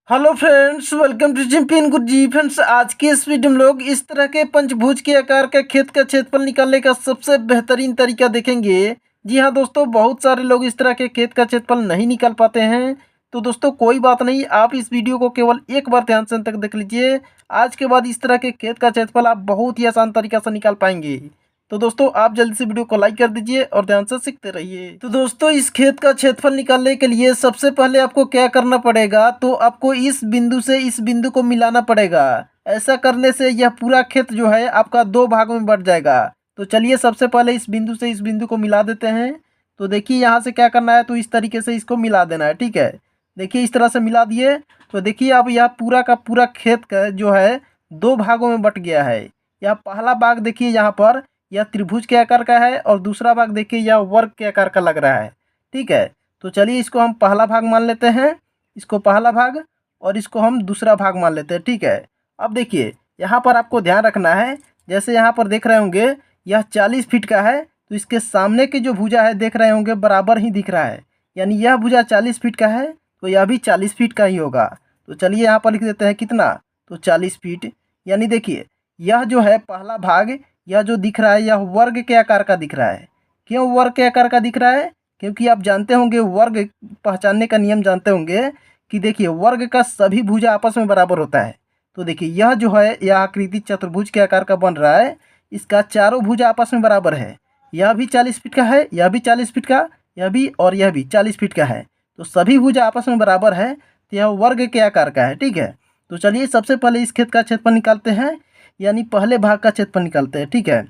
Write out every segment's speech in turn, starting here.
Hello friends, welcome to champion Guruji. Friends, आज के इस वीडियो में लोग इस तरह के पंचभुज के आकार का खेत का क्षेत्रफल निकालने का सबसे बेहतरीन तरीका देखेंगे। जी हाँ दोस्तों, बहुत सारे लोग इस तरह के खेत का क्षेत्रफल नहीं निकाल पाते हैं। तो दोस्तों कोई बात नहीं, आप इस वीडियो को केवल एक बार ध्यान से अंत तक देख लीजिए। आज के बाद इस तरह के खेत का क्षेत्रफल आप बहुत ही आसान तरीका से निकाल पाएंगे। तो दोस्तों आप जल्दी से वीडियो को लाइक कर दीजिए और ध्यान से सीखते रहिए। तो दोस्तों इस खेत का क्षेत्रफल निकालने के लिए सबसे पहले आपको क्या करना पड़ेगा, तो आपको इस बिंदु से इस बिंदु को मिलाना पड़ेगा। ऐसा करने से यह पूरा खेत जो है आपका दो भागों में बट जाएगा। तो चलिए सबसे पहले इस बिंदु से इस बिंदु को मिला देते हैं। तो देखिए यहाँ से क्या करना है, तो इस तरीके से इसको मिला देना है। ठीक है, देखिए इस तरह से मिला दिए। तो देखिए अब यह पूरा का पूरा खेत का जो है दो भागों में बट गया है। यह पहला भाग देखिए यहाँ पर यह त्रिभुज के आकार का है और दूसरा भाग देखिए यह वर्ग के आकार का लग रहा है। ठीक है, तो चलिए इसको हम पहला भाग मान लेते हैं, इसको पहला भाग, और इसको हम दूसरा भाग मान लेते हैं। ठीक है, अब देखिए यहाँ पर आपको ध्यान रखना है, जैसे यहाँ पर देख रहे होंगे यह 40 फीट का है, तो इसके सामने की जो भुजा है देख रहे होंगे बराबर ही दिख रहा है, यानी यह भुजा 40 फीट का है तो यह भी 40 फीट का ही होगा। तो चलिए यहाँ पर लिख देते हैं कितना, तो 40 फीट। यानी देखिए यह जो है पहला भाग, यह जो दिख रहा है यह वर्ग के आकार का दिख रहा है। क्यों वर्ग के आकार का दिख रहा है? क्योंकि आप जानते होंगे वर्ग पहचानने का नियम जानते होंगे कि देखिए वर्ग का सभी भुजा आपस में बराबर होता है। तो देखिए यह जो है यह आकृति चतुर्भुज के आकार का बन रहा है, इसका चारों भुजा आपस में बराबर है। यह भी 40 फीट का है, यह भी 40 फीट का, यह भी और यह भी 40 फीट का है। तो सभी भुजा आपस में बराबर है, तो यह वर्ग के आकार का है। ठीक है, तो चलिए सबसे पहले इस खेत का क्षेत्रफल निकालते हैं, यानी पहले भाग का क्षेत्रफल निकालते हैं। ठीक है,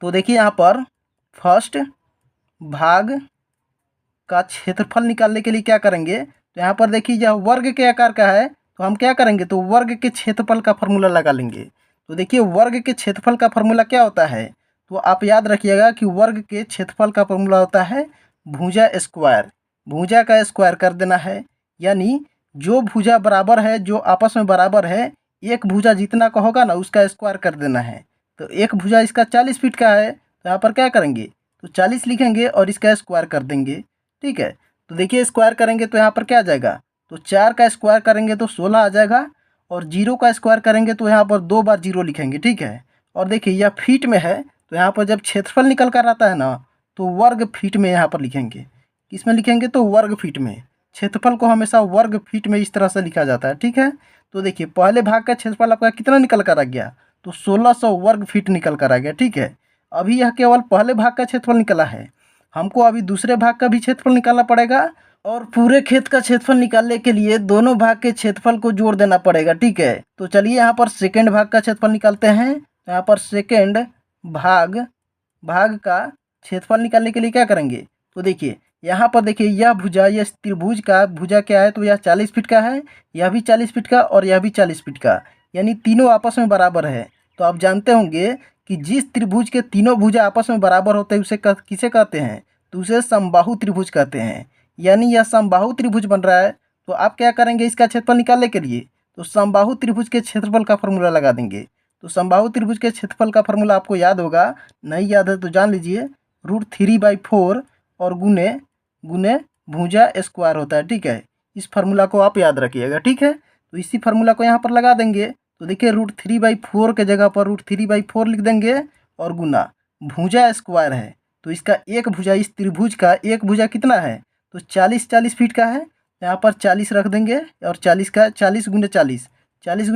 तो देखिए यहाँ पर फर्स्ट भाग का क्षेत्रफल निकालने के लिए क्या करेंगे, तो यहाँ पर देखिए यह वर्ग के आकार का है, तो हम क्या करेंगे, तो वर्ग के क्षेत्रफल का फॉर्मूला लगा लेंगे। तो देखिए वर्ग के क्षेत्रफल का फॉर्मूला क्या होता है, तो आप याद रखिएगा कि वर्ग के क्षेत्रफल का फॉर्मूला होता है भुजा स्क्वायर। भुजा का स्क्वायर कर देना है, यानी जो भुजा बराबर है, जो आपस में बराबर है, एक भुजा जितना का होगा ना उसका स्क्वायर कर देना है। तो एक भुजा इसका 40 फीट का है, तो यहाँ पर क्या करेंगे, तो 40 लिखेंगे और इसका स्क्वायर कर देंगे। ठीक है, तो देखिए स्क्वायर करेंगे तो यहाँ पर क्या आ जाएगा, तो 4 का स्क्वायर करेंगे तो 16 आ जाएगा, और 0 का स्क्वायर करेंगे तो यहाँ पर 2 बार 0 लिखेंगे। ठीक है, और देखिए यह फीट में है, तो यहाँ पर जब क्षेत्रफल निकल कर आता है ना, तो वर्ग फीट में यहाँ पर लिखेंगे। किस में लिखेंगे, तो वर्ग फीट में। क्षेत्रफल को हमेशा वर्ग फीट में इस तरह से लिखा जाता है। ठीक है, तो देखिए पहले भाग का क्षेत्रफल आपका कितना निकल कर आ गया, तो 1600 वर्ग फीट निकल कर आ गया। ठीक है, अभी यह केवल पहले भाग का क्षेत्रफल निकला है, हमको अभी दूसरे भाग का भी क्षेत्रफल निकालना पड़ेगा, और पूरे खेत का क्षेत्रफल निकालने के लिए दोनों भाग के क्षेत्रफल को जोड़ देना पड़ेगा। ठीक है, तो चलिए यहाँ पर सेकेंड भाग का क्षेत्रफल निकालते हैं। यहाँ पर सेकेंड भाग का क्षेत्रफल निकालने के लिए क्या करेंगे, तो देखिए यहाँ पर देखिए यह भुजा, यह त्रिभुज का भुजा क्या है, तो यह 40 फीट का है, यह भी 40 फीट का और यह भी 40 फीट का, यानी तीनों आपस में बराबर है। तो आप जानते होंगे कि जिस त्रिभुज के तीनों भुजा आपस में बराबर होते हैं उसे किसे कहते हैं, तो उसे समबाहु त्रिभुज कहते हैं। यानी यह समबाहु त्रिभुज बन रहा है, तो आप क्या करेंगे इसका क्षेत्रफल निकालने के लिए, तो समबाहु त्रिभुज के क्षेत्रफल का फॉर्मूला लगा देंगे। तो समबाहु त्रिभुज के क्षेत्रफल का फॉर्मूला आपको याद होगा, नहीं याद है तो जान लीजिए, √3/4 और गुने भुजा स्क्वायर होता है। ठीक है, इस फार्मूला को आप याद रखिएगा। ठीक है, तो इसी फार्मूला को यहाँ पर लगा देंगे। तो देखिए √3/4 के जगह पर √3/4 लिख देंगे, और गुना भुजा स्क्वायर है, तो इसका एक भुजा, इस त्रिभुज का एक भुजा कितना है, तो 40 फीट का है। यहाँ पर 40 रख देंगे, और 40 का 40 गुने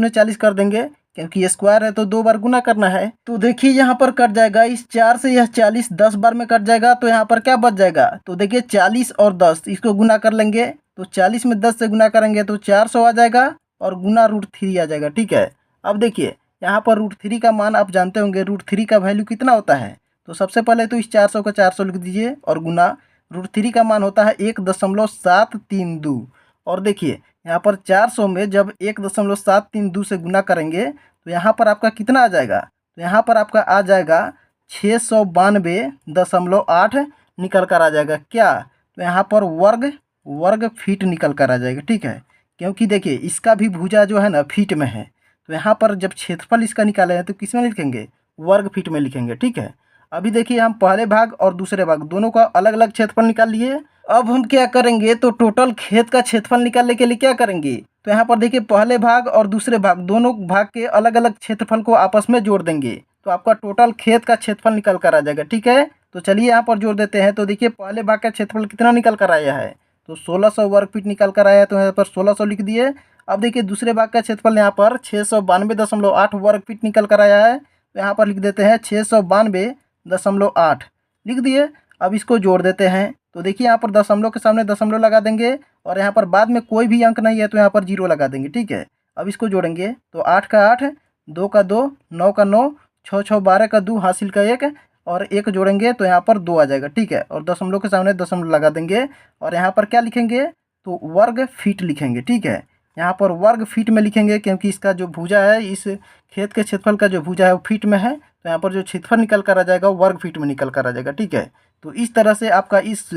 40 कर देंगे, क्योंकि ये स्क्वायर है तो 2 बार गुना करना है। तो देखिए यहाँ पर कट जाएगा, इस 4 से यह 40 10 बार में कट जाएगा, तो यहाँ पर क्या बच जाएगा, तो देखिए 40 और 10 इसको गुना कर लेंगे, तो 40 में 10 से गुना करेंगे तो 400 आ जाएगा, और गुना √3 आ जाएगा। ठीक है, अब देखिए यहाँ पर √3 का मान आप जानते होंगे, √3 का वैल्यू कितना होता है, तो सबसे पहले तो इस 400 का 400 लिख दीजिए, और गुना √3 का मान होता है 1.732। और देखिए यहाँ पर 400 में जब 1.732 से गुना करेंगे तो यहाँ पर आपका कितना आ जाएगा, तो यहाँ पर आपका आ जाएगा 692.8 निकल कर आ जाएगा। क्या, तो यहाँ पर वर्ग फीट निकल कर आ जाएगा। ठीक है, क्योंकि देखिए इसका भी भुजा जो है ना फीट में है, तो यहाँ पर जब क्षेत्रफल इसका निकाले हैं तो किस में लिखेंगे, वर्ग फीट में लिखेंगे। ठीक है, अभी देखिए हम पहले भाग और दूसरे भाग दोनों का अलग अलग क्षेत्रफल निकाल लिए, अब हम क्या करेंगे, तो टोटल खेत का क्षेत्रफल निकालने के लिए क्या करेंगे, तो यहाँ पर देखिए पहले भाग और दूसरे भाग दोनों भाग के अलग अलग क्षेत्रफल को आपस में जोड़ देंगे, तो आपका टोटल खेत का क्षेत्रफल निकल कर आ जाएगा। ठीक है, तो चलिए यहाँ पर जोड़ देते हैं। तो देखिए पहले भाग का क्षेत्रफल कितना निकल कर आया है, तो 1600 वर्ग फीट निकल कर आया है, तो यहाँ पर 1600 लिख दिए। अब देखिए दूसरे भाग का क्षेत्रफल यहाँ पर 692.8 वर्ग फीट निकल कर आया है, तो यहाँ पर लिख देते हैं 692.8 लिख दिए। अब इसको जोड़ देते हैं, तो देखिए यहाँ पर दशमलव के सामने दशमलव लगा देंगे और यहाँ पर बाद में कोई भी अंक नहीं है तो यहाँ पर जीरो लगा देंगे। ठीक है, अब इसको जोड़ेंगे तो 8 का 8, 2 का 2, 9 का 9, 6 6 12 का 2, हासिल का 1 और 1 जोड़ेंगे तो यहाँ पर 2 आ जाएगा। ठीक है, और दशमलव के सामने दशमलव लगा देंगे और यहाँ पर क्या लिखेंगे, तो वर्ग फीट लिखेंगे। ठीक है, यहाँ पर वर्ग फीट में लिखेंगे क्योंकि इसका जो भुजा है, इस खेत के क्षेत्रफल का जो भुजा है वो फीट में है, तो यहाँ पर जो क्षेत्रफल निकल कर आ जाएगा वर्ग फीट में निकल कर आ जाएगा। ठीक है, तो इस तरह से आपका इस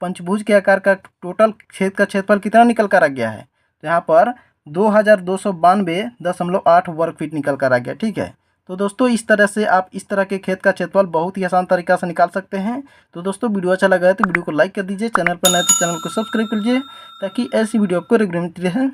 पंचभुज के आकार का टोटल खेत का क्षेत्रफल कितना निकल कर आ गया है, तो यहाँ पर 2292.8 वर्ग फीट निकल कर आ गया। ठीक है, तो दोस्तों इस तरह से आप इस तरह के खेत का क्षेत्रफल बहुत ही आसान तरीका से निकाल सकते हैं। तो दोस्तों वीडियो अच्छा लगा है तो वीडियो को लाइक कर दीजिए, चैनल पर नए तो चैनल को सब्सक्राइब कर लीजिए ताकि ऐसी वीडियो आपको रेगुलर मिलती रहे।